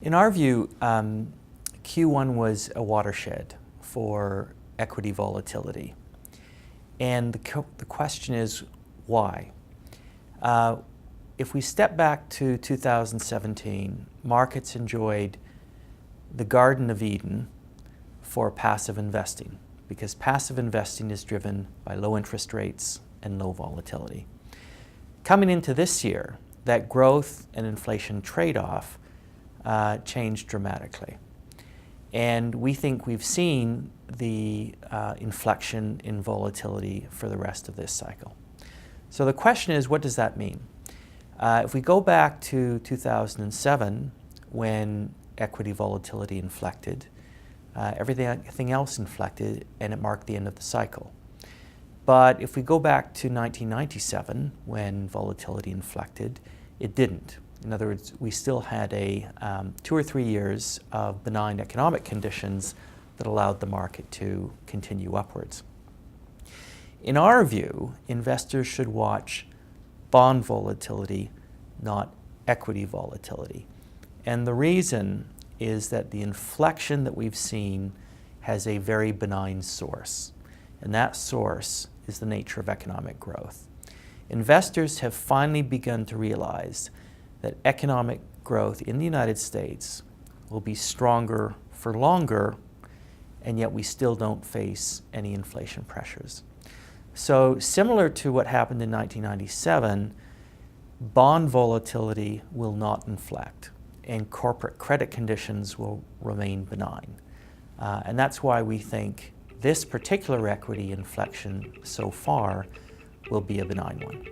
In our view, Q1 was a watershed for equity volatility. And the question is, why? If we step back to 2017, markets enjoyed the Garden of Eden for passive investing, because passive investing is driven by low interest rates and low volatility. Coming into this year, that growth and inflation trade-off changed dramatically. And we think we've seen the inflection in volatility for the rest of this cycle. So the question is, what does that mean? If we go back to 2007, when equity volatility inflected, everything else inflected, and it marked the end of the cycle. But if we go back to 1997, when volatility inflected, it didn't. In other words, we still had 2 or 3 years of benign economic conditions that allowed the market to continue upwards. In our view, investors should watch bond volatility, not equity volatility. And the reason is that the inflection that we've seen has a very benign source. And that source is the nature of economic growth. Investors have finally begun to realize that economic growth in the United States will be stronger for longer, and yet we still don't face any inflation pressures. So similar to what happened in 1997, bond volatility will not inflect, and corporate credit conditions will remain benign. And that's why we think this particular equity inflection so far will be a benign one.